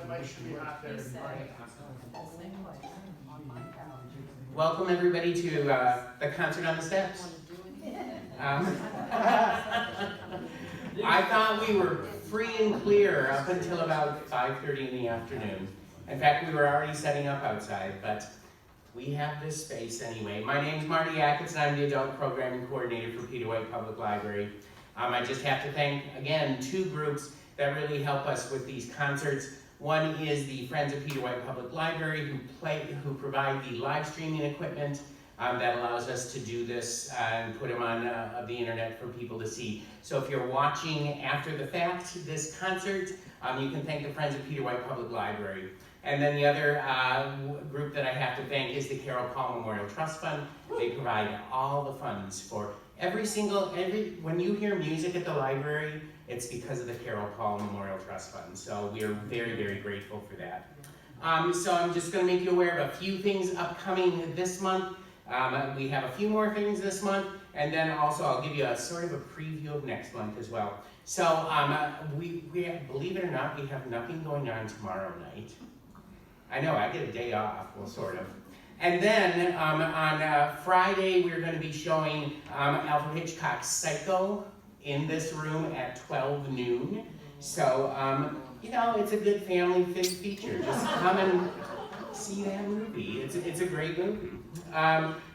mic should be hot there. Welcome everybody to the concert on the steps. I thought we were free and clear up until about 5:30 in the afternoon. In fact, we were already setting up outside, but we have this space anyway. My name's Marty Atkins, and I'm the Adult Programming Coordinator for Peter White Public Library. I just have to thank, again, two groups that really help us with these concerts. One is the Friends of Peter White Public Library, who provide the live streaming equipment that allows us to do this and put them on the internet for people to see. So if you're watching after the fact this concert, you can thank the Friends of Peter White Public Library. And then the other group that I have to thank is the Carol Paul Memorial Trust Fund. They provide all the funds for when you hear music at the library, it's because of the Carol Paul Memorial Trust Fund. So we are very, very grateful for that. So I'm just going to make you aware of a few things upcoming this month. We have a few more things this month, and then also I'll give you a sort of a preview of next month as well. So we believe it or not, we have nothing going on tomorrow night. I know, I get a day off, well, sort of. And then on Friday, we're going to be showing Alfred Hitchcock's Psycho in this room at 12 noon. So, you know, it's a good family feature. Just come and see that movie. It's a great movie.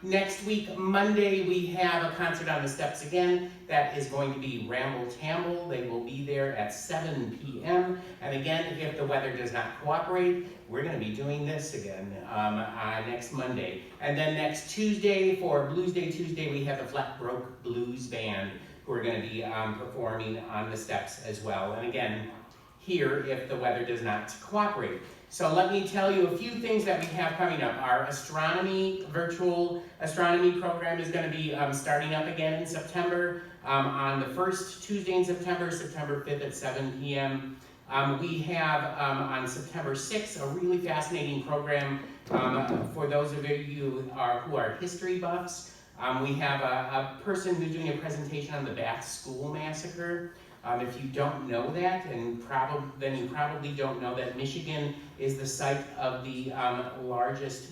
Next week, Monday, we have a concert on the steps again. That is going to be Ramble Tamble. They will be there at 7 p.m. And again, if the weather does not cooperate, we're going to be doing this again next Monday. And then next Tuesday, for Blues Day Tuesday, we have the Flatbroke Blues Band, who are going to be performing on the steps as well. And again, here if the weather does not cooperate. So let me tell you a few things that we have coming up. Our virtual astronomy program is going to be starting up again in September. On the first Tuesday in September 5th at 7 p.m. We have on September 6th a really fascinating program for those of you who are history buffs. We have a person who's doing a presentation on the Bath School Massacre. If you don't know that, then you probably don't know that Michigan is the site of the largest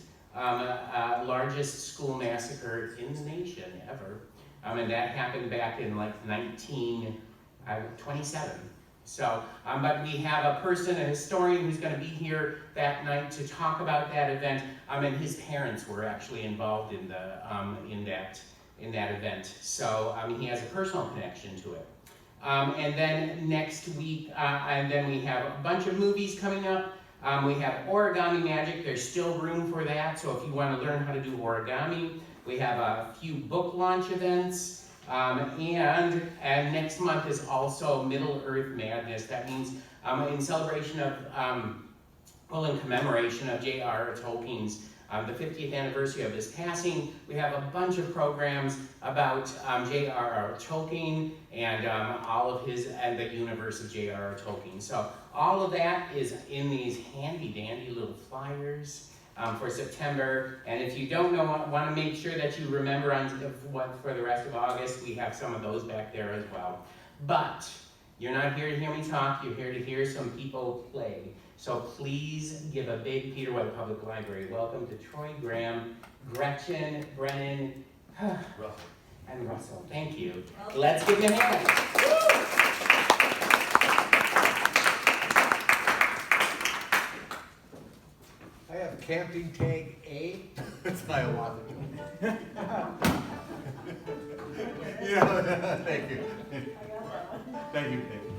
school massacre in the nation ever. And that happened back in like 1927. So, but we have a historian who's going to be here that night to talk about that event. And his parents were actually involved in that event. So, he has a personal connection to it. And then next week, and then we have a bunch of movies coming up. We have Origami Magic. There's still room for that. So if you want to learn how to do origami, we have a few book launch events. And next month is also Middle Earth Madness. That means in celebration of, in commemoration of J.R.R. Tolkien's the 50th anniversary of his passing, we have a bunch of programs about J.R.R. Tolkien and all of and the universe of J.R.R. Tolkien. So all of that is in these handy dandy little flyers for September. And if you don't know, want to make sure that you remember for the rest of August, we have some of those back there as well. But you're not here to hear me talk, you're here to hear some people play. So please give a big Peter White Public Library welcome to Troy Graham, Gretchen, Brennan, and Russell. Thank you. Let's give them a hand. I have camping tag A. It's not a lot. Yeah, thank you. Thank you, Dave.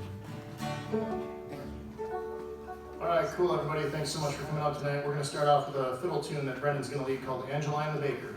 All right, cool, everybody. Thanks so much for coming out tonight. We're going to start off with a fiddle tune that Brendan's going to lead called Angeline the Baker.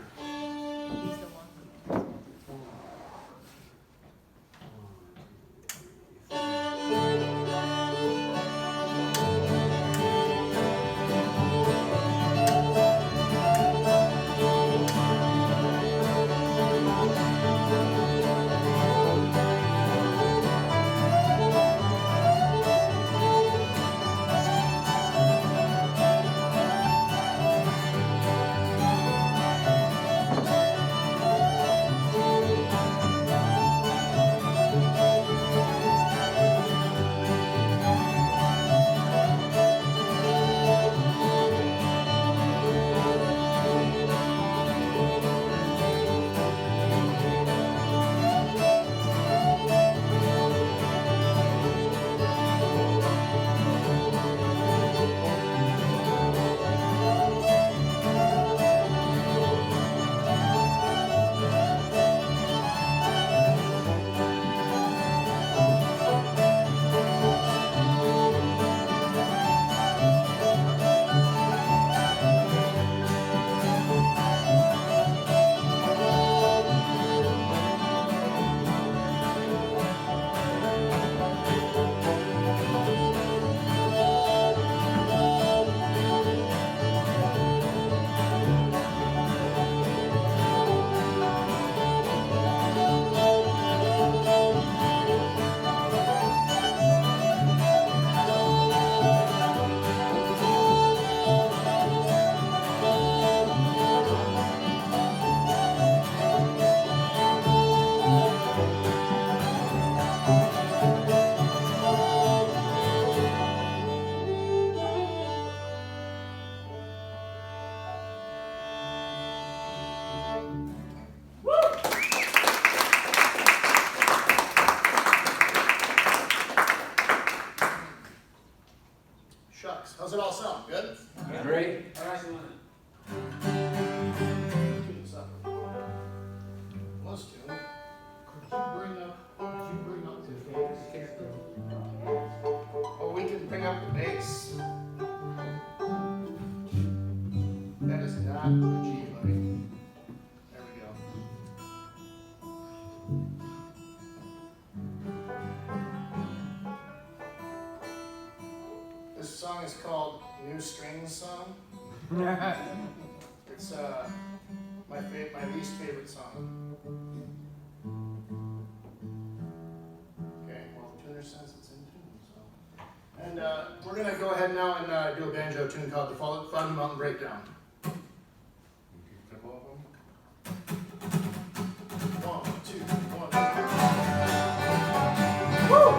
Shucks. How's it all sound? Good? Great. Tune this up. Let's tune. Could you bring up the bass? Oh, we can bring up the bass. That is not the G, buddy. There we go. This song is called New Strings Song. It's my least favorite song. Okay, well, the tuner says it's in tune, so. And we're gonna go ahead now and do a banjo tune called the Foggy Mountain Breakdown. One, two, one. Woo!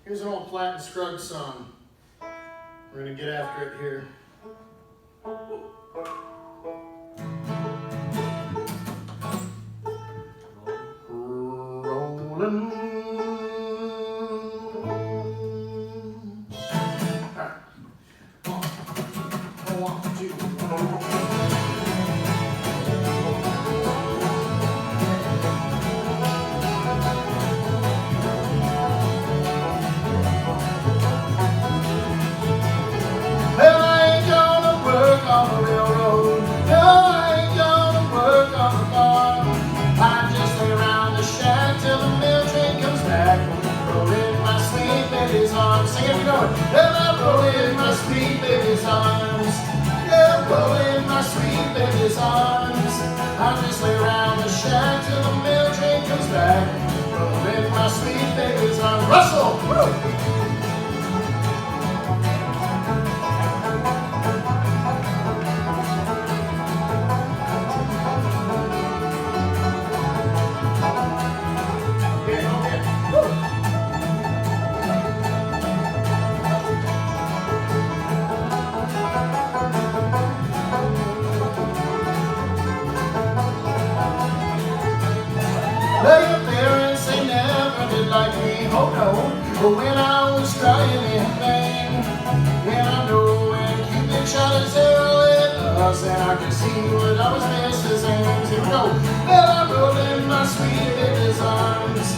Here's an old Platt and Scruggs song. We're gonna get after it here. Rolling. All right. 1, 2, 3. Till the mill train the shack till the mail train comes back. Rolling my sweet babies on Russell. Woo! Well, your parents, they never did like me, oh no. But when I was crying in vain, and I know when Cupid shot his arrow at us, and I could see what I was missing. Here we go. Well, I rolled in my sweet baby's arms.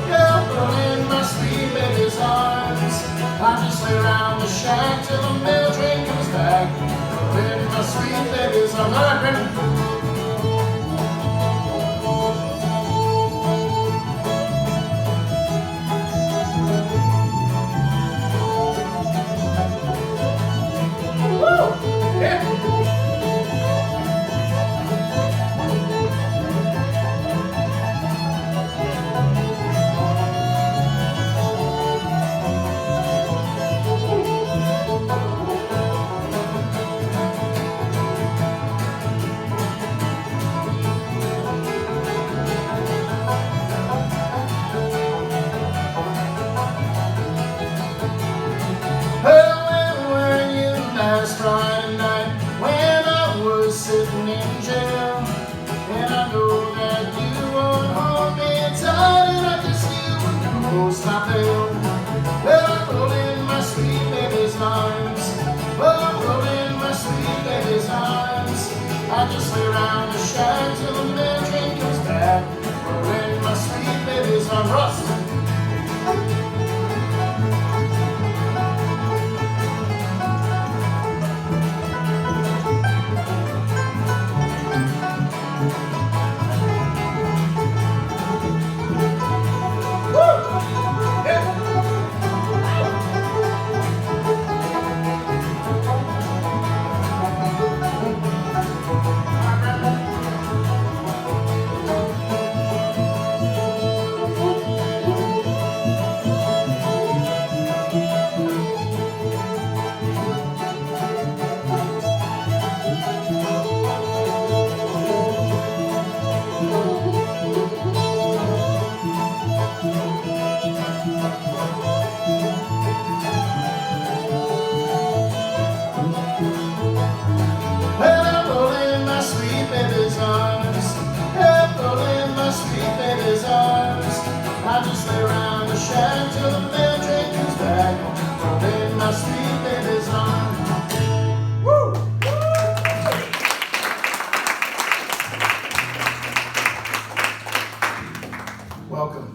Yeah, I rolled in my sweet baby's arms. I just lay around the shack till the mail train comes back. Rolled in my sweet baby's arms. All right, Brendan. Friday night when I was sitting in jail, and I know that you won't hold me tight, and I just you would close my bell. Well, I rolled in my sweet baby's arms. Well, I rolled in my sweet baby's arms. I just lay around the shack till the mail train comes back. Rolled in my sweet baby's arms. Russ. I just lay around the shack till the mail train comes back. Rolled in my sweet baby's arms. Woo! Welcome.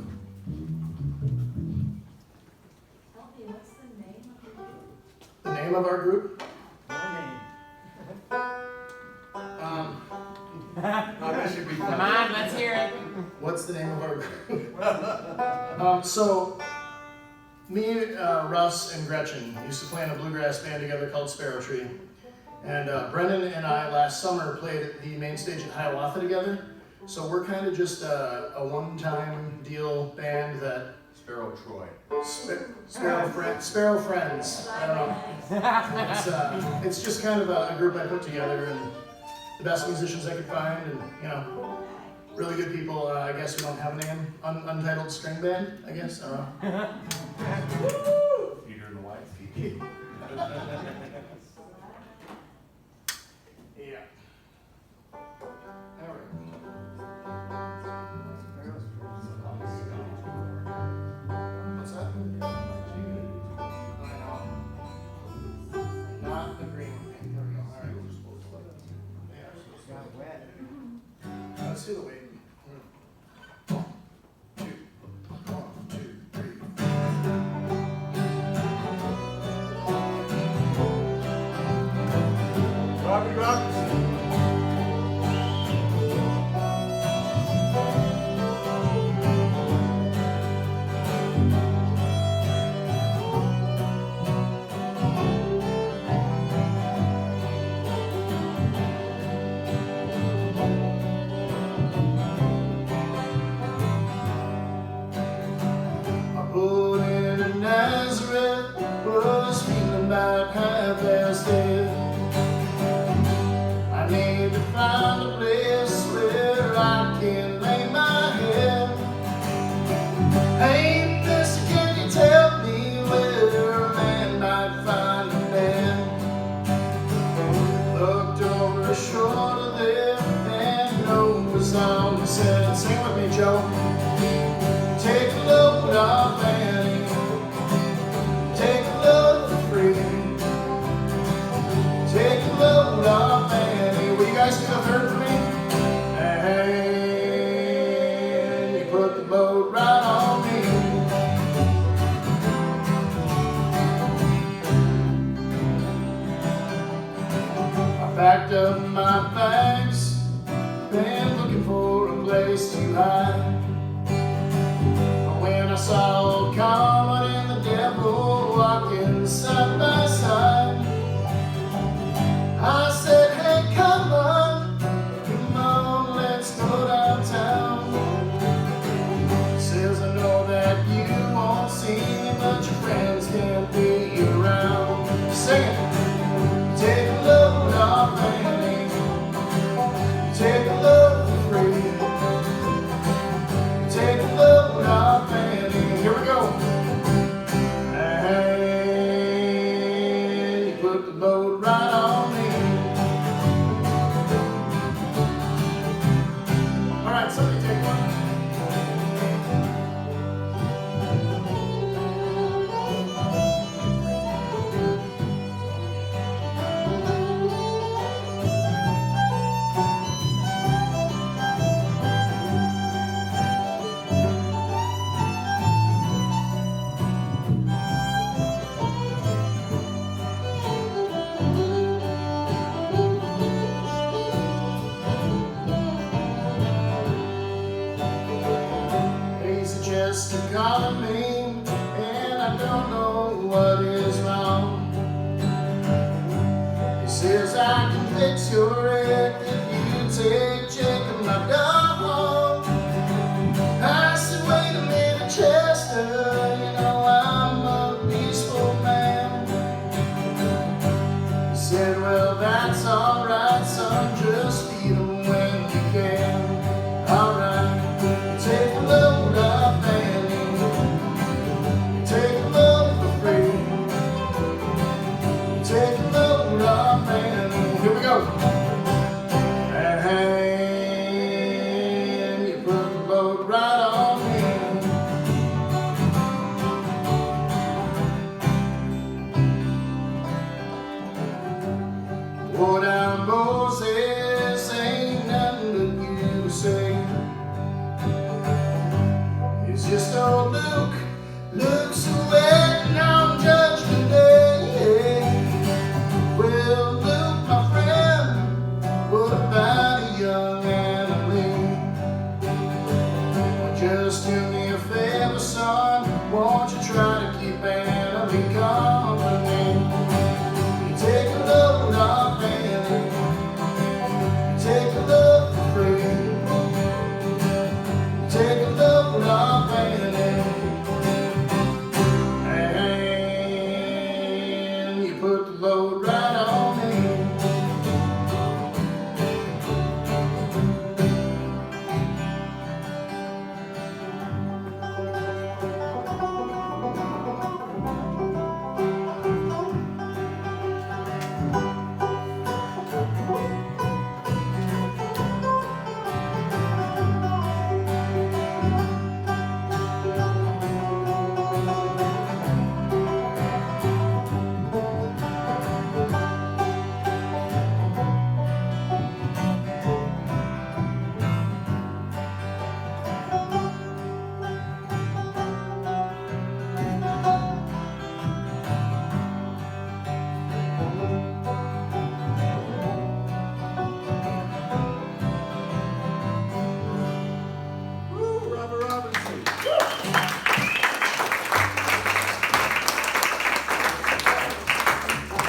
Help me, what's the name of your group? The name of our group? Oh, that should be fun. Come on, let's hear it. What's the name of our group? So, me, Russ, and Gretchen used to play in a bluegrass band together called Sparrow Tree. And Brendan and I last summer played at the main stage at Hiawatha together. So we're kind of just a one-time deal band that Sparrow Troy. Sparrow Friends. I don't know. It's just kind of a group I put together, and the best musicians I could find, and you know, really good people. I guess we don't have a name. Untitled String Band, I guess. I don't know. Peter and the White. Yeah. All right. What's that? I know. Not the green. There we go. All right. Yeah. Let's do the wave. 1, 2, 1, 2, 3. Robbie Robinson. place too high. When I saw old Comet and the devil walking side by side, I said, hey, come on, let's go downtown. Says, I know that you won't see me, but your friends can't be around. Sing it. Take a load off Annie. Take a load for free. Take a load off Annie. Here we go. And you put the load right on me. All right, somebody take one. Just a calling me, and I don't know what is wrong. He says I can fix your wreck if you take Jacob, my dog. I said, wait a minute, Chester, you know I'm a peaceful man. He said, well, that's all right, son, just feed him when you can. All right, take a load off Annie. Take a load for free. Take a load off Annie. Here we go. And you put the load right on me. Wore down Moses, ain't nothing but you say. It's just old Luke, Luke's waiting on Judgment Day. Well, Luke, my friend, what about a young Annalee? Well, just do me a favor, son, won't you try to keep Annalee company? You take a load off Annie. You take a load for free. Take a load off Annie, and you put the load right on me.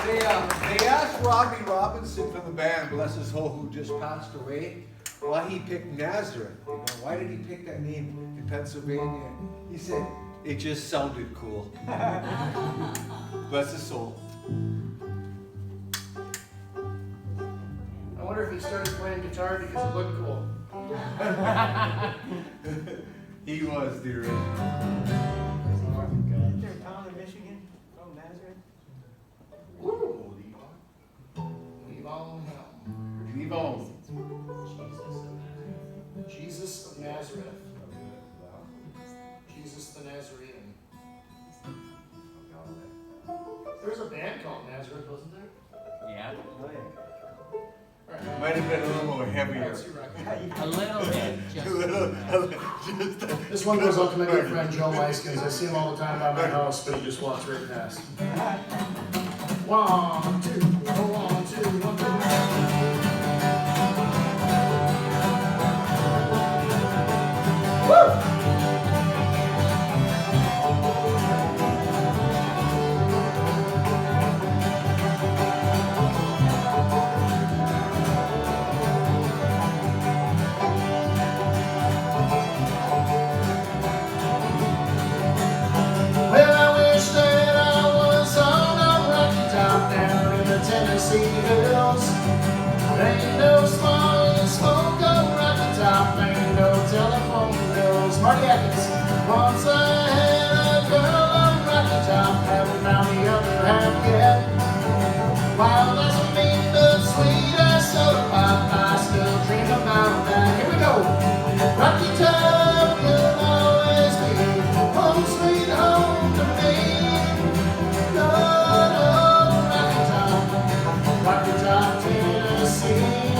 They asked Robbie Robinson from the band, bless his soul, who just passed away, why he picked Nazareth. You know, why did he pick that name in Pennsylvania? He said, it just sounded cool. Bless his soul. I wonder if he started playing guitar because it looked cool. He was the original. Is there a town in Michigan called Nazareth? Woo! Leave on him. Leave on. Jesus of Nazareth. Jesus the Nazarene. There was a band called Nazareth, wasn't there? Yeah, Oh, yeah. Might have been a little more heavier. a little bit. Just This one goes out to my good friend Joe Weiskins. I see him all the time by my house, but he just walks right past. 1, 2, 1, 2, 1, 2. Well, I wish that I was on a rocky top down in the Tennessee hills. There ain't no small smoke on rocky top, ain't no telephone bills. Marty Atkins. Once I had a girl on rocky top, haven't found the other half yet. While that's mean the sweet as soda pop, I still dream about that. Here we go. Rocky top, you'll always be home sweet home to me. Good old Rocky Top, Tennessee.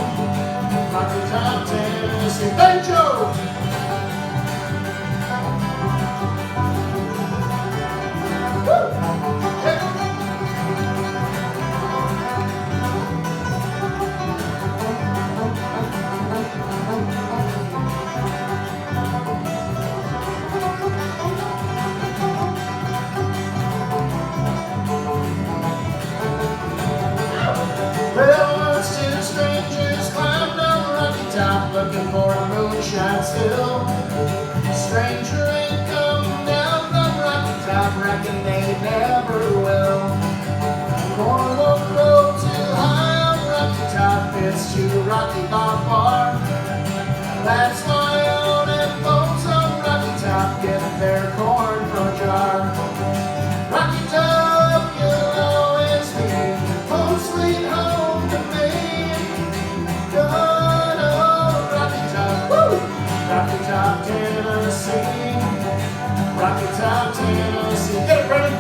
Rocky Top, Tennessee. Banjo! Woo! Hey. Well, once two strangers climbed on Rocky Top looking for a moonshine still. Stranger ain't come down from Rocky Top, reckon they never will. Corn won't grow too high on Rocky Top, it's too rocky by far. That's why all them folks on Rocky Top get their corn from a jar. Rocky Top, you'll always be home sweet home to me. Good old Rocky Top, woo! Rocky Top, Tennessee. Rocky Top, Tennessee. Get it, Brennan!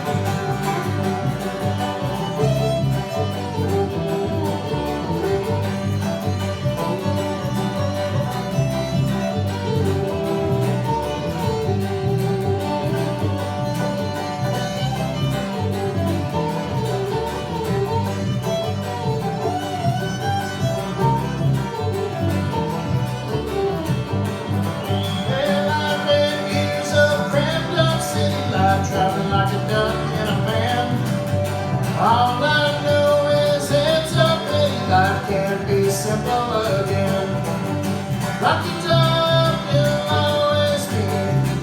Well, I've been years of cramped up city life, traveling like a duck in a van. All I know is it's a pity life can't be simple again. Rocky Top, you'll always be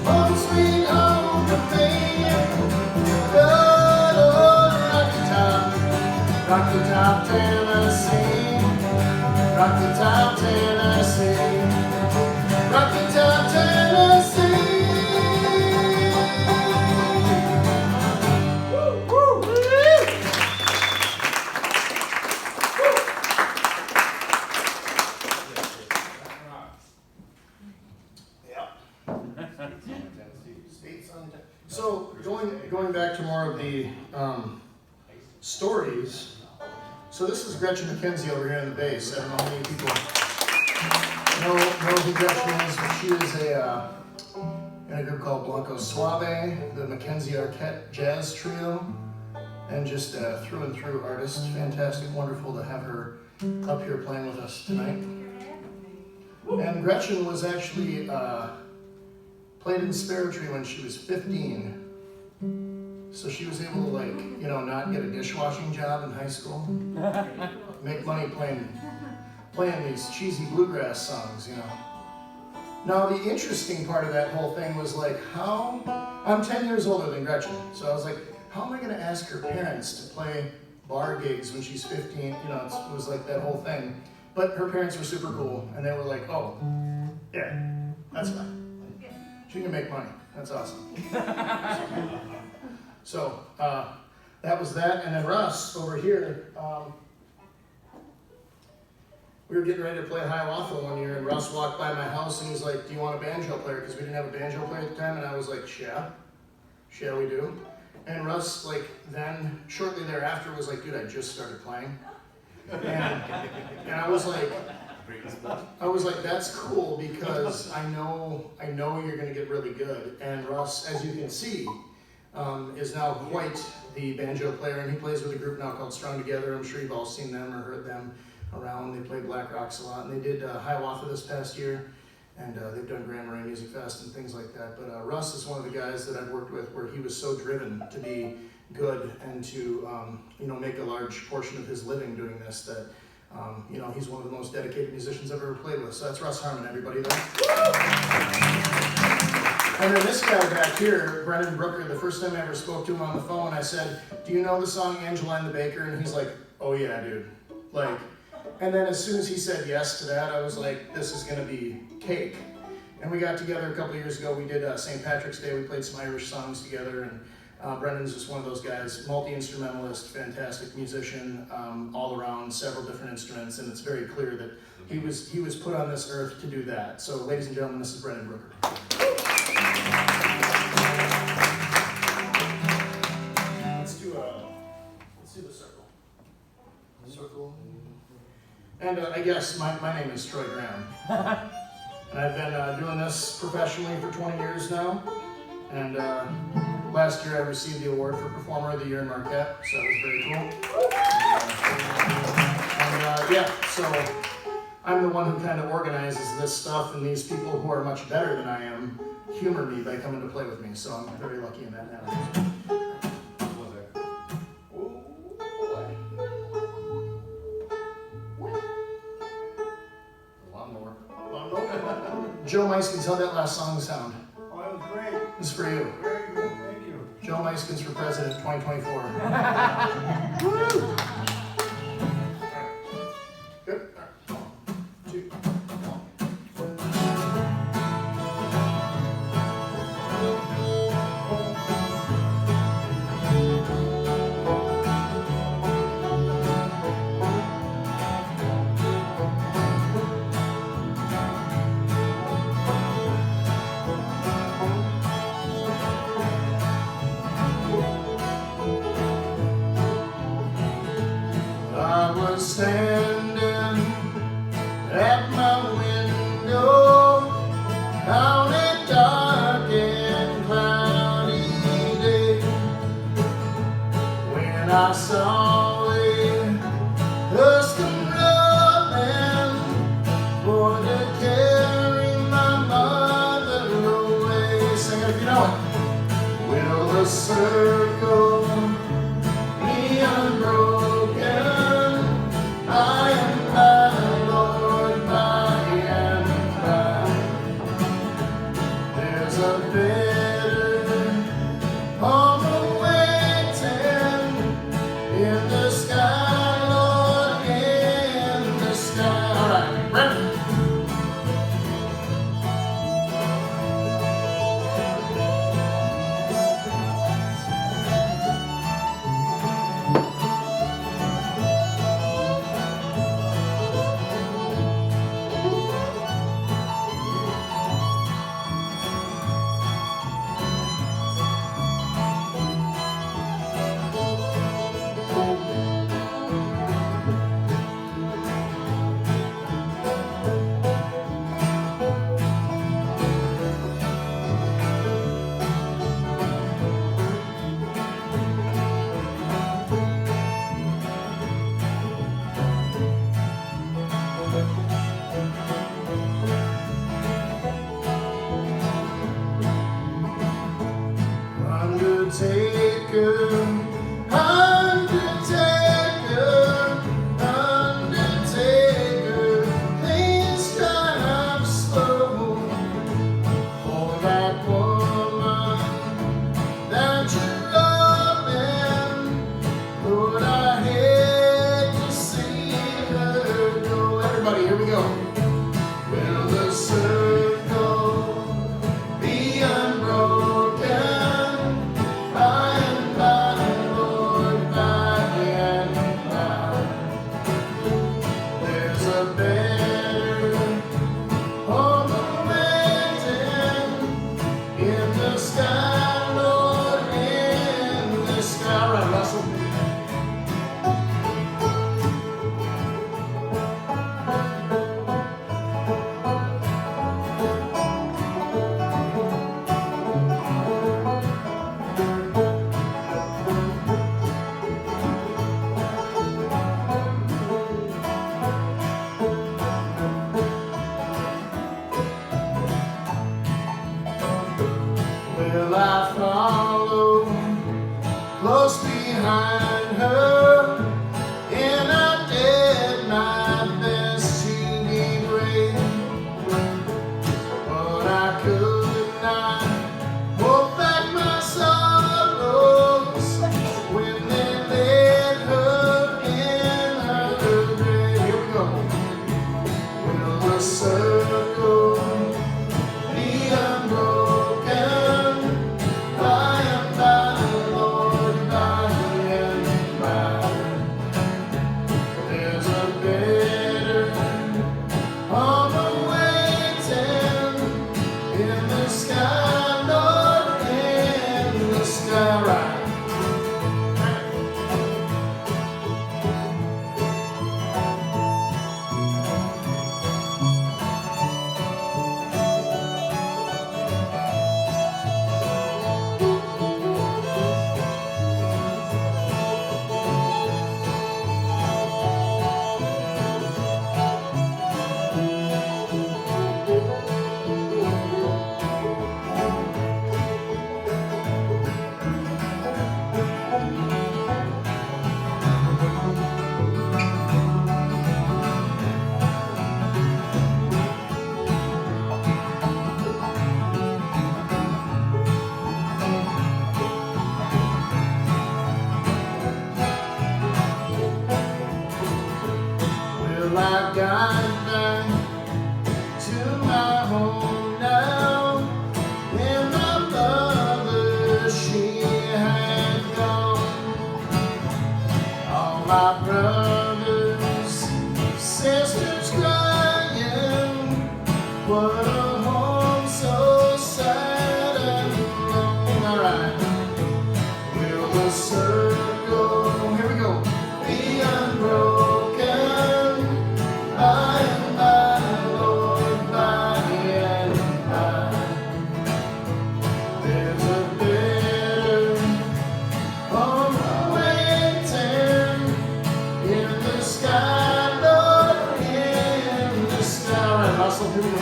home sweet home to me. Good old Rocky Top, Tennessee. Rocky Top, Tennessee. Rocky Top, Tennessee. Woo, woo, woo. So going back to more of the stories. So this is Gretchen McKenzie over here in the bass. I don't know how many people know who Gretchen is, but she is in a group called Blanco Suave, the Mackenzie Arquette Jazz Trio, and just through and through artist. Fantastic, wonderful to have her up here playing with us tonight. And Gretchen was actually played in Sparrow Tree when she was 15. So she was able to not get a dishwashing job in high school. Make money playing these cheesy bluegrass songs, Now the interesting part of that whole thing was I'm 10 years older than Gretchen. So I was like, how am I gonna ask her parents to play bar gigs when she's 15? It was like that whole thing. But her parents were super cool and they were like, oh, yeah, that's fine. She can make money, that's awesome. So that was that, and then Russ over here, we were getting ready to play Hiawatha one year, and Russ walked by my house and he's like, do you want a banjo player? Because we didn't have a banjo player at the time, and I was like, yeah, we do. And Russ, then shortly thereafter was like, dude, I just started playing. And I was like, that's cool because I know you're gonna get really good. And Russ, as you can see, is now quite the banjo player, and he plays with a group now called Strung Together. I'm sure you've all seen them or heard them around. They play Black Rocks a lot, and they did Hiawatha this past year. and they've done Grand Marais Music Fest and things like that. But Russ is one of the guys that I've worked with where he was so driven to be good and to make a large portion of his living doing this that he's one of the most dedicated musicians I've ever played with. So that's Russ Harmon, everybody there. And then this guy back here, Brendan Brooker, the first time I ever spoke to him on the phone, I said, "Do you know the song Angeline the Baker?" And he's like, "Oh yeah, dude." And then as soon as he said yes to that, I was like, this is gonna be cake. And we got together a couple of years ago, we did St. Patrick's Day, we played some Irish songs together, and Brendan's just one of those guys, multi-instrumentalist, fantastic musician, all around, several different instruments, and it's very clear that he was put on this earth to do that. So ladies and gentlemen, this is Brendan Brooker. Let's do the circle. Circle. And I guess my name is Troy Graham. And I've been doing this professionally for 20 years now. And last year I received the award for Performer of the Year in Marquette, so that was very cool. So I'm the one who kind of organizes this stuff, and these people who are much better than I am humor me by coming to play with me, so I'm very lucky in that matter. Joe Meiskens, how'd that last song sound? Oh, it was great. This is for you. Very good, thank you. Joe Meiskens for President 2024. Good. All right. 1, 2, 1. I was standing at my window on a dark and cloudy day when I saw a hearse come rolling for to carry my mother away. Sing it if you know it. Will the circle be unbroken? I am thy Lord by and by. There's a better home awaiting in the sky, Lord, in the sky. All right, ready? behind her, and I did my best to be brave, but I could not hold back my sorrows when they laid her in her grave. Here we go. Will the circle be unbroken by and by, Lord, by and by? There's a better on the waiting in the sky, Lord, in the sky, right? Well, I got back to my home now, and my mother, she had gone. All my brothers, sisters crying, what a home so sad and alone. All right, will the circle, here we go, be unbroken by and by, Lord, by and by? There's a better on the waiting in the sky, Lord, in the sky. All right, Russell, here we go.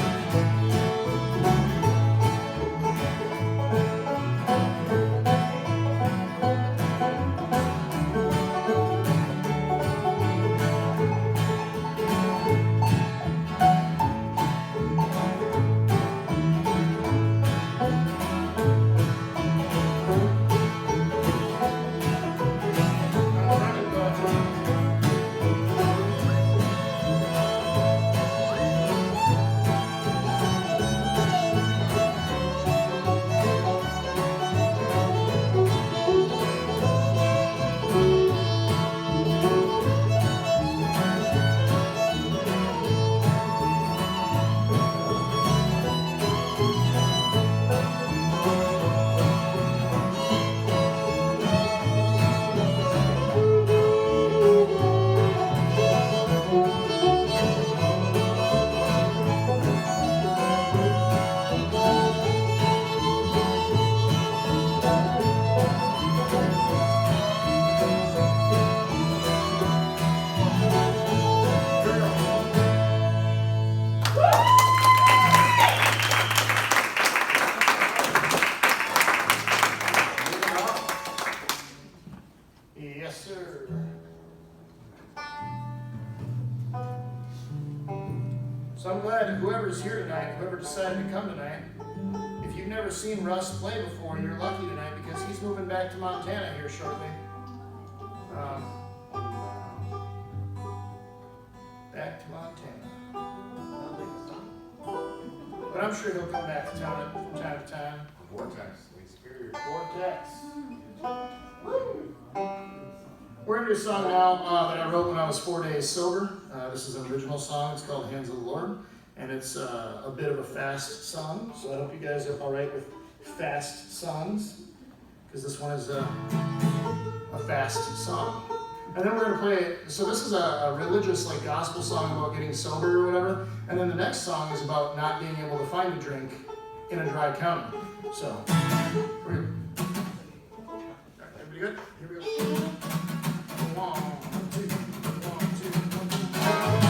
Yes, sir. So I'm glad that whoever's here tonight, whoever decided to come tonight, if you've never seen Russ play before, you're lucky tonight because he's moving back to Montana here shortly. Back to Montana. But I'm sure he'll come back to town from time to time. Vortex, Lake Superior. Vortex. We're going to do a song now that I wrote when I was 4 days sober. This is an original song. It's called Hands of the Lord. And it's a bit of a fast song. So I hope you guys are all right with fast songs. Because this one is a fast song. And then we're going to play, so this is a religious like gospel song about getting sober or whatever. And then the next song is about not being able to find a drink in a dry county. So, everybody good? Here we go. 1, 2, 1, 2, 1, 2.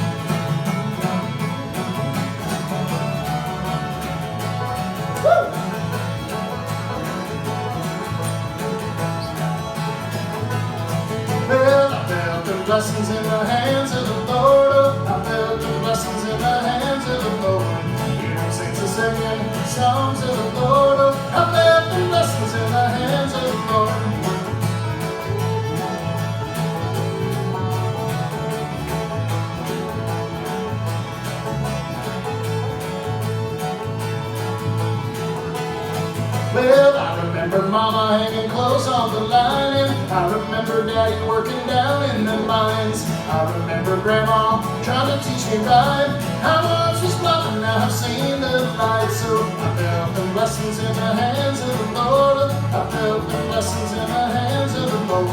Well, I remember Mama hanging clothes on the line, and I remember Daddy working down in the mines. I remember Grandma trying to teach me right. I once was blind, now I've seen the light. So I felt the blessings in the hands of the Lord. I felt the blessings in the hands of the Lord.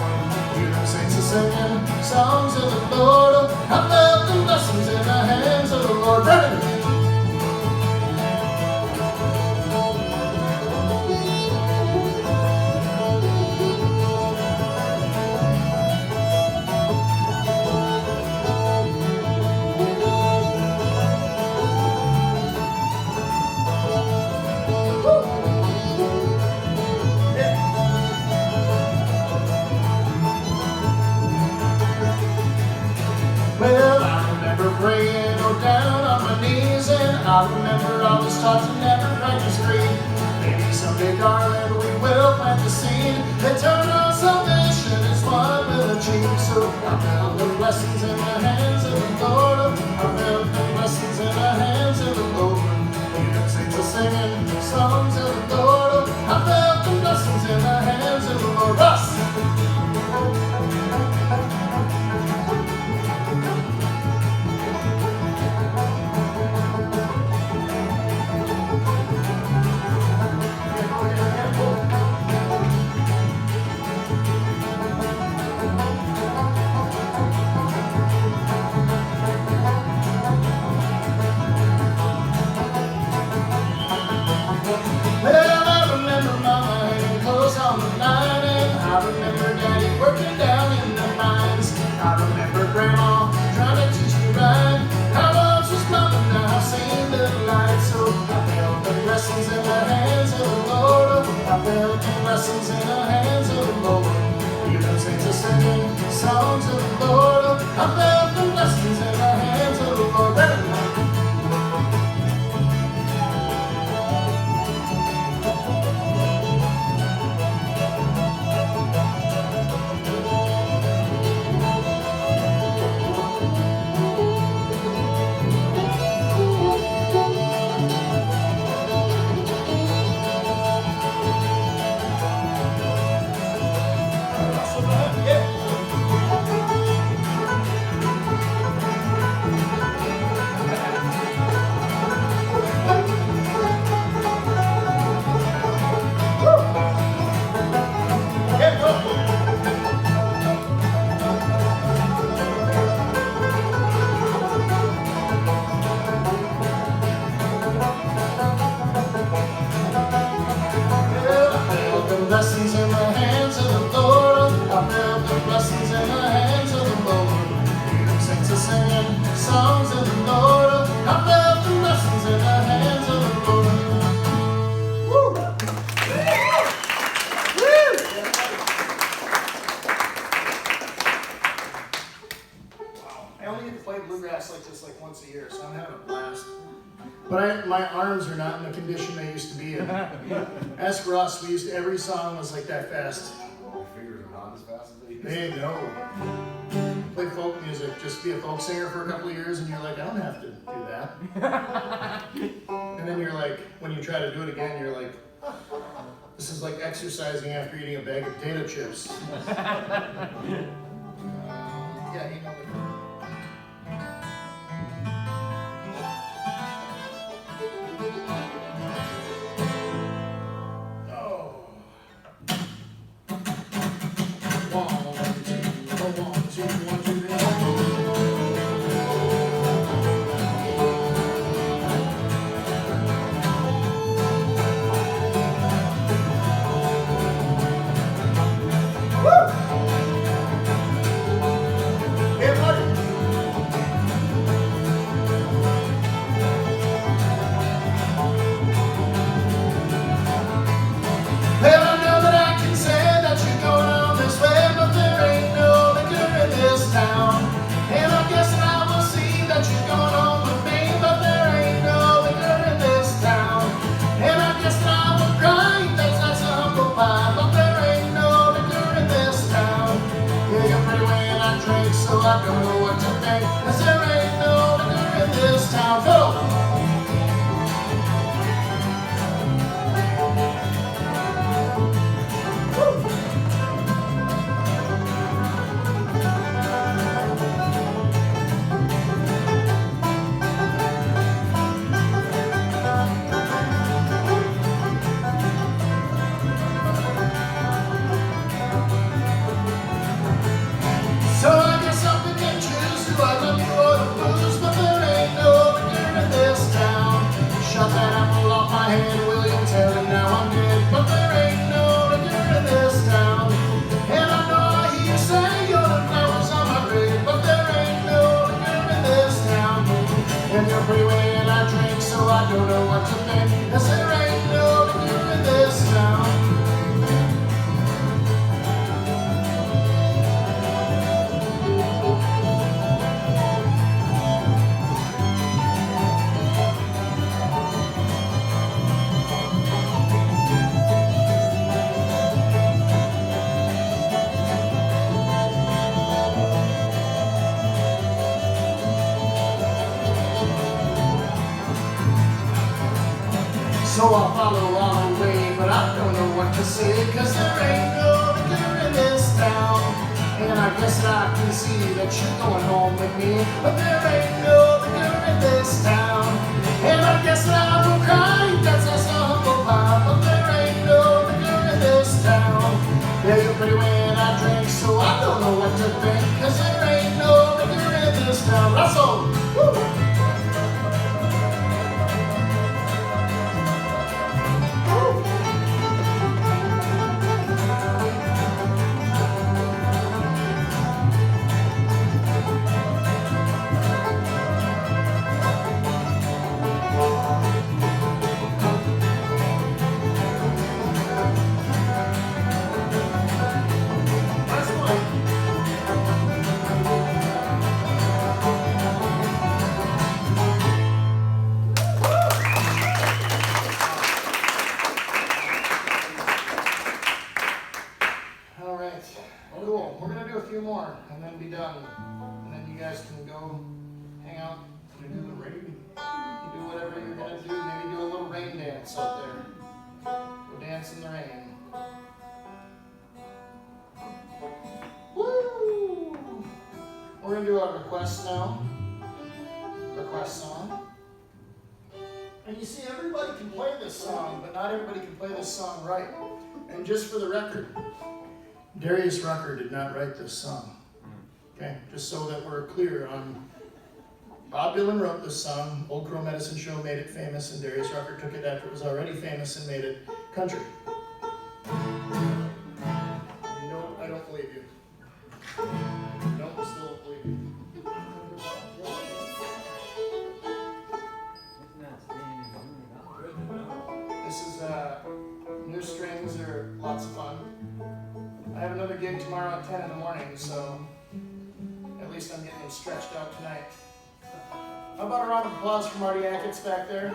Hear them saints are singing songs of the Lord. I felt the blessings in the hands of the Lord. Brennan! Well, I remember praying down on my knees, and I remember I was taught to never practice greed. Maybe someday, darling, we will plant the seed. Eternal salvation is what we'll achieve. So I felt the blessings in the hands of the Lord. I felt the blessings in the hands of the Lord. Hear them saints are singing songs of the Lord. I felt the blessings in the hands of the Lord. Russ! Well, I remember Mama hanging clothes on the line, and I remember Daddy working down in the mines. I remember Grandma trying to teach me right. I once was blind, now I've seen the light. So I felt the blessings in the hands of the Lord. I felt the blessings in the hands of the Lord. Hear them saints are singing songs of the Lord. I felt the blessings in the hands of the Lord. Blessings in the hands of the Lord. I felt the blessings in the hands of the Lord. Hear them saints are singing songs of the Lord. I felt the blessings in the hands of the Lord. Woo! Wow. I only get to play bluegrass like this like once a year, so I'm having a blast. But my arms are not in the condition they used to be in. Ask Russ, every song was like that fast. Your fingers are not as fast as they used to. They know. Play folk music, just be a folk singer for a couple of years, and you're like, I don't have to do that. And then you're like, when you try to do it again, you're like, this is like exercising after eating a bag of potato chips. Yeah, you know. I don't know what to think, 'cause there ain't no liquor in this town. Go! follow on the way, but I don't know what to say, cause there ain't no liquor in this town. And I guess I can see that you're going home with me, but there ain't no liquor in this town. And I guess I will cry, that's a humble pie, but there ain't no liquor in this town. Yeah, you're pretty when I drink, so I don't know what to think, cause there ain't no liquor in this town. Russell! Woo! Cool. We're gonna do a few more and then be done. And then you guys can go hang out and do the rain. You do whatever you're gonna do. Maybe do a little rain dance out there. Go dance in the rain. Woo! We're gonna do a request now. Request song. And you see, everybody can play this song, but not everybody can play this song right. And just for the record, Darius Rucker did not write this song. Okay, just so that we're clear on. Bob Dylan wrote this song. Old Crow Medicine Show made it famous, and Darius Rucker took it after it was already famous and made it country. No, I don't believe you. No, I still don't believe you. This is new strings are lots of fun. I have another gig tomorrow at 10 in the morning, so at least I'm getting them stretched out tonight. How about a round of applause for Marty Ackett back there?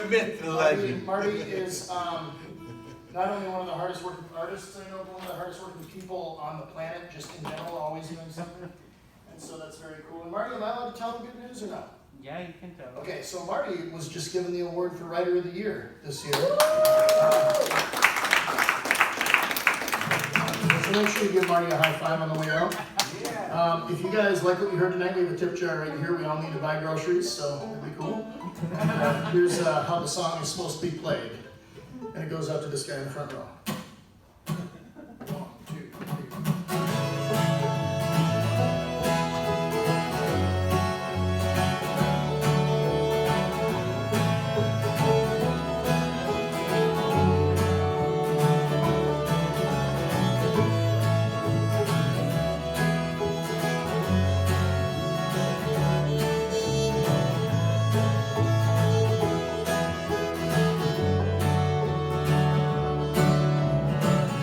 The myth, the legend. Marty is not only one of the hardest working artists I know, but one of the hardest working people on the planet, just in general, always doing something. And so that's very cool. And Marty, am I allowed to tell them good news or no? Yeah, you can tell. Okay, so Marty was just given the award for Writer of the Year this year. So make sure you give Marty a high five on the way out. Yeah. If you guys like what you heard tonight, we have a tip jar right here. We all need to buy groceries, so it'll be cool. Here's how the song is supposed to be played. And it goes out to this guy in the front row. 1, 2, 3.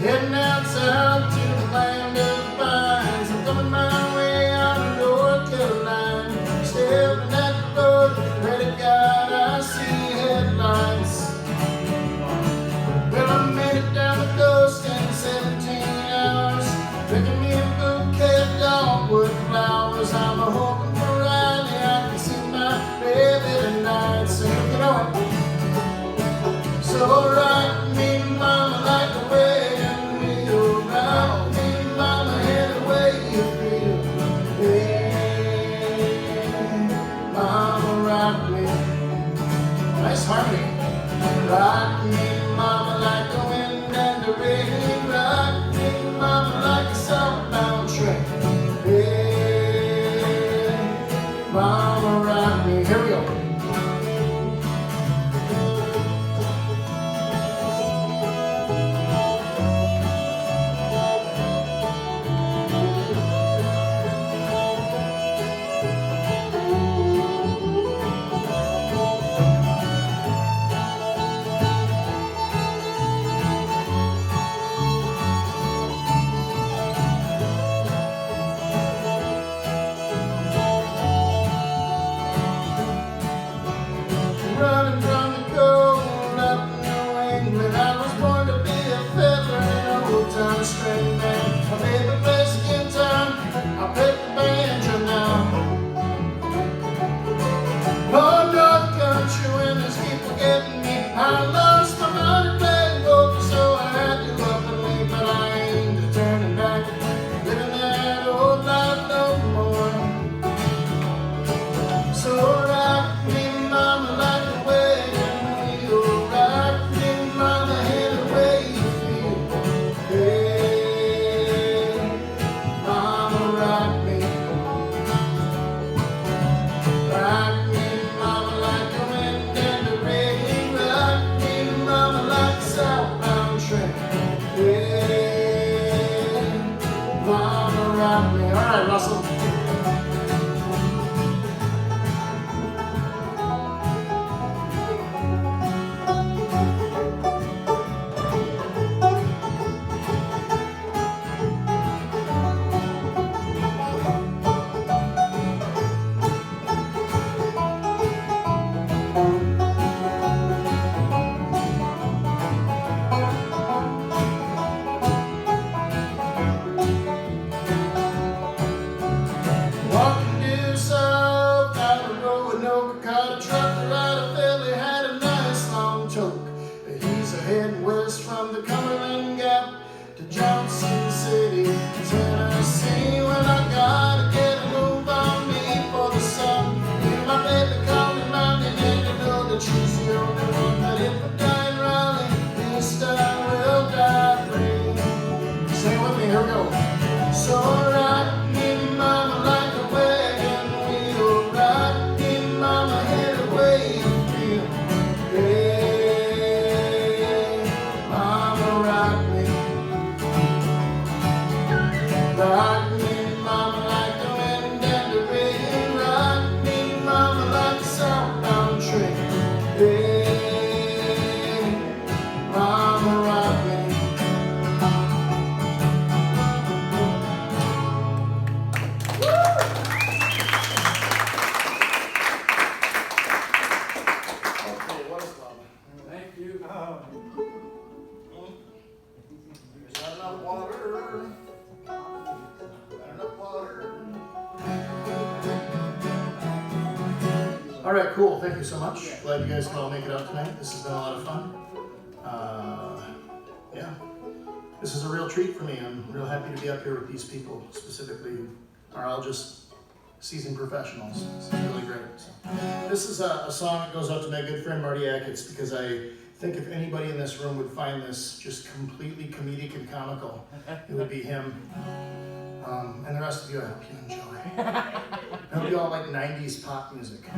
Heading out south to the land of vines. I'm coming my way out of North Carolina. Stepping that road, pray to God I see headlights. Well, I made it down the coast in 17 hours. Picking me a bouquet of dogwood flowers. I'm a hoping for Riley, I can see my baby tonight. So you know, so rock me, mama, like the way. Rock me, mama, any way you feel. Hey, mama, rock me. Nice harmony. Rock me, mama, like the wind and the rain. Rock me, mama, like a southbound train. Hey, mama, rock me. Here we go. All right, cool. Thank you so much. Glad you guys can all make it out tonight. This has been a lot of fun. Yeah, this is a real treat for me. I'm real happy to be up here with these people specifically, who are all just seasoned professionals. This is really great. So, this is a song that goes out to my good friend Marty Achatz, because I think if anybody in this room would find this just completely comedic and comical, it would be him. And the rest of you, I hope you enjoy. I hope you all like 90s pop music. 90s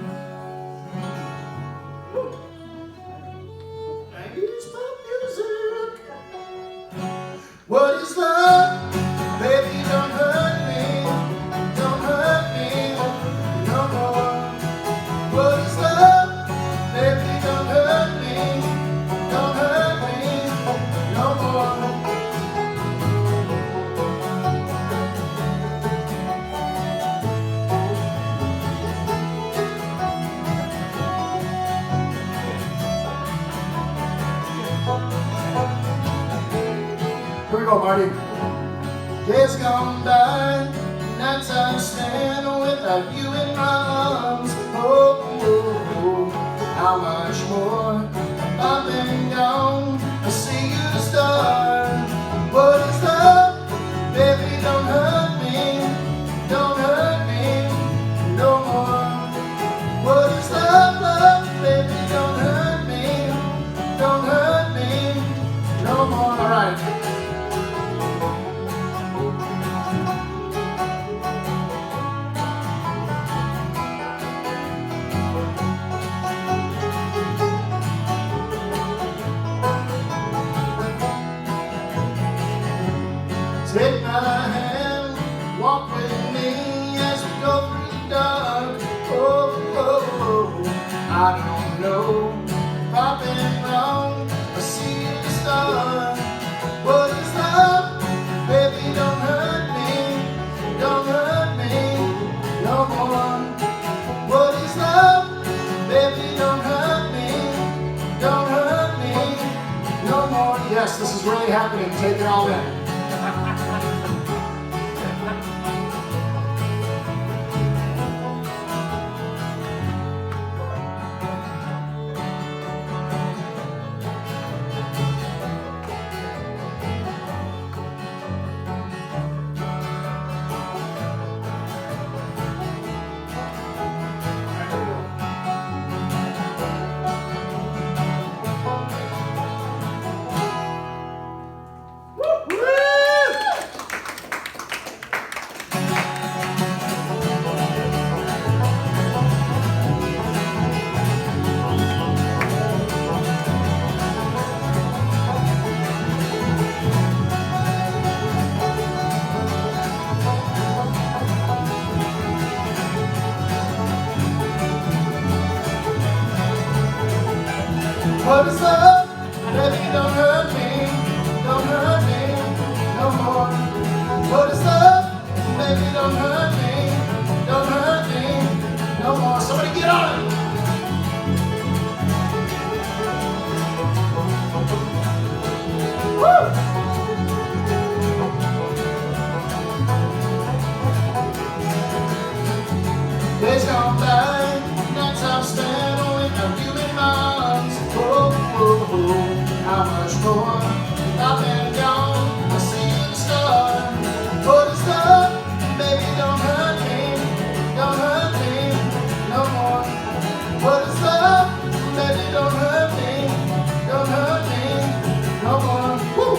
pop music. What is love? Baby, don't hurt me. Don't hurt me no more. What is love? Baby, don't hurt me. Don't hurt me no more. Here we go, Marty. Days gone by, nights I spent without you in my arms. Oh, how much more I've been gone. I see you the star. What is love? Baby, don't hurt me. Don't hurt me no more. What is love, love? Baby, don't hurt me. Don't hurt me no more. All right. Take my hand, walk with me as we go through the dark. Oh, oh, oh. I don't know if I've been wrong. I see you the star. What is love? Baby, don't hurt me. Don't hurt me no more. What is love? Baby, don't hurt me. Don't hurt me no more. Yes, this is really happening. Take it all in. What is love? Baby, don't hurt me. Don't hurt me no more. What is love? Baby, don't hurt me. Don't hurt me no more. Somebody get on it. Woo! Days gone by, nights I've spent without you in my arms. Oh, oh, oh, how much more I've been gone. I see you the star. What is love? Baby, don't hurt me. Don't hurt me no more. What is love? Baby, don't hurt me. Don't hurt me no more. Woo!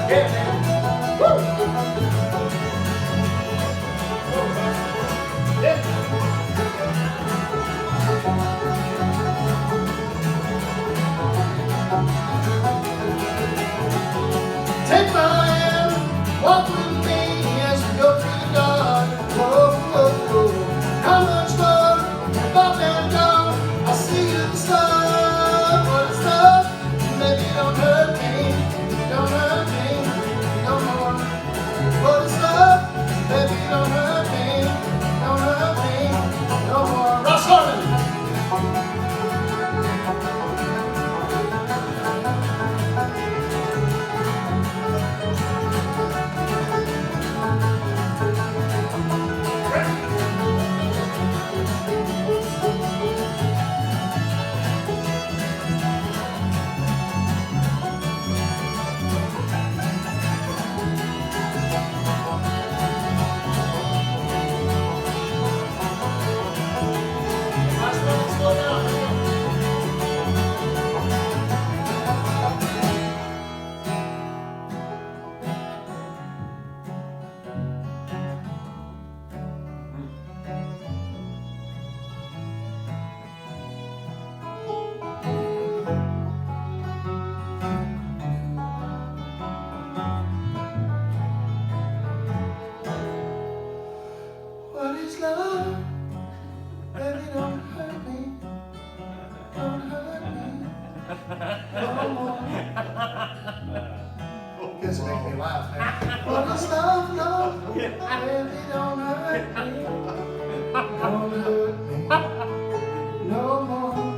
Yeah, man. Woo! Yeah. Take my hand, walk with me as we go through the dark. Oh, oh, oh. How much more have I been gone? I see you the star. What is love? Maybe don't hurt me. Don't hurt me no more. What is love? Baby, don't hurt me. Don't hurt me no more. Ross Harmon. Because it makes me laugh, man. What is love, love? Baby, don't hurt me. Don't hurt me no more.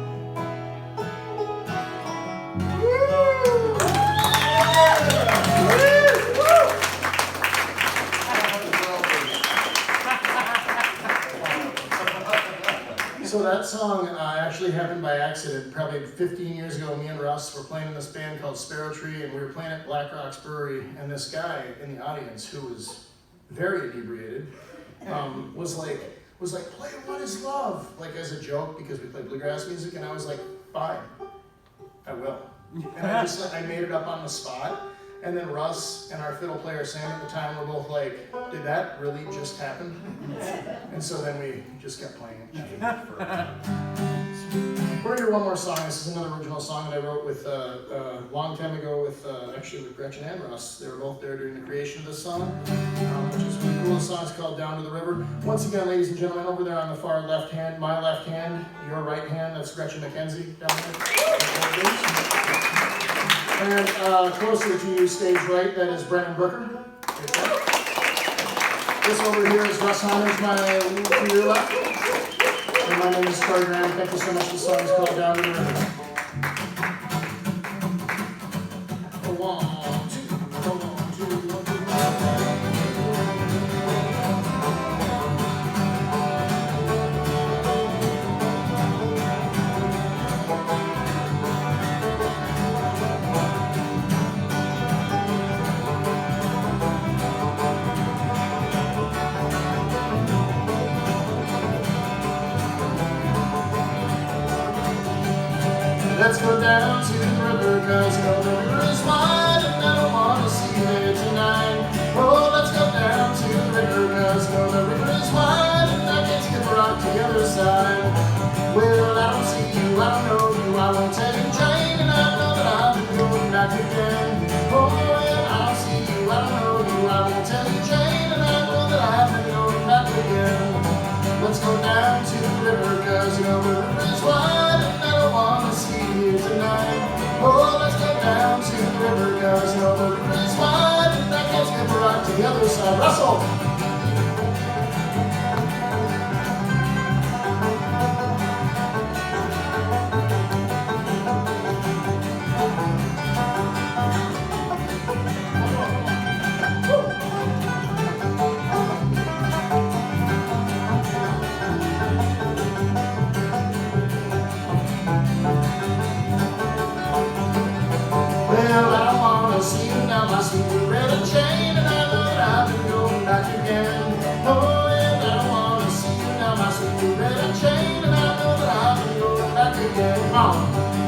So that song actually happened by accident. Probably 15 years ago, me and Russ were playing in this band called Sparrow Tree, and we were playing at Black Rock's Brewery, and this guy in the audience who was very inebriated was like, play What Is Love? Like as a joke, because we play bluegrass music, and I was like, fine, I will. And I made it up on the spot. And then Russ and our fiddle player Sam at the time were both like, did that really just happen? And so then we just kept playing it. We're gonna hear one more song. This is another original song that I wrote with a long time ago with actually with Gretchen and Russ. They were both there during the creation of this song, which is really cool. The song's called Down to the River. Once again, ladies and gentlemen, over there on the far left hand, my left hand, your right hand, that's Gretchen McKenzie down there. And closer to you, stage right, that is Brennan Brooker. This over here is Russ Honners, to your left. And my name is Corey Graham. Thank you so much. The song is called Down to the River. 1, 2, 1, 2, 1, 2. Let's go down to the river, cause you know the river is wide, and I don't wanna see you there tonight. Oh, let's go down to the river, cause you know the river is wide, and I can't skip a rock to the other side. Well, I don't see you, I don't know you, I won't tell you, Jane, and I know that I'll be going back again. Oh, well, I don't see you, I don't know you, I won't tell you, Jane, and I know that I'll be going back again. Let's go down to the river, cause you know the river is wide, and I don't wanna see you tonight. Oh, let's go down to the river, cause you know the river is wide, and I can't skip a rock to the other side. Russell! Well, I don't wanna see you now, my sweet Loretta Jane, and I know that I've been going back again. Oh, well, I don't wanna see you now, my sweet Loretta Jane, and I know that I've been going back again. Come on,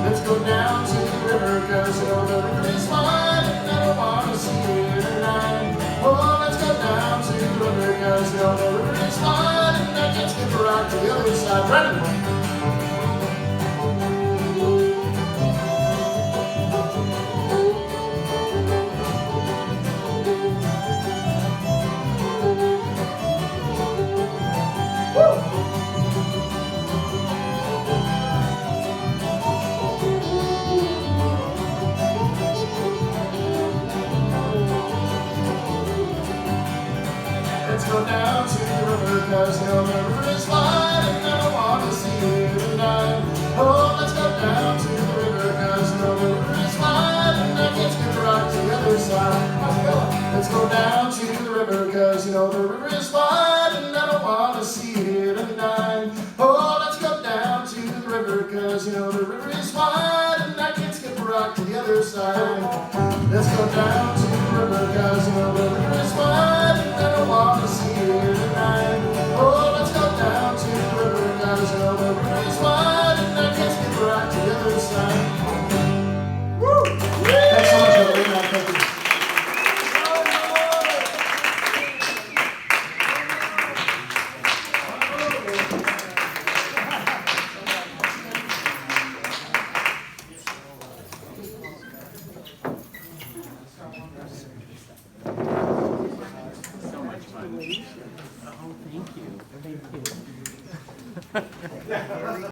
let's go down to the river, cause you know the river is wide, and I don't wanna see you tonight. Oh, let's go down to the river, cause you know the river is wide, and I can't skip a rock to the other side. Brennan! Let's go down to the river, cause you know the river is wide, and I don't want to see you tonight. Oh, let's go down to the river, cause you know the river is wide, and I can't skip a rock to the other side. Let's go down to the river, cause you know the river is wide, and I don't want to see you tonight. Oh, let's go down to the river, cause you know the river is wide, and I can't skip a rock to the other side. Let's go down to the river, cause you know the river is wide, and I don't want to see you tonight. Oh, let's go down to the river, cause you know the river is wide, and I can't skip a rock to the other side. Woo! Thanks so much, everybody. Thank you. So much fun. Oh, thank you. Thank you.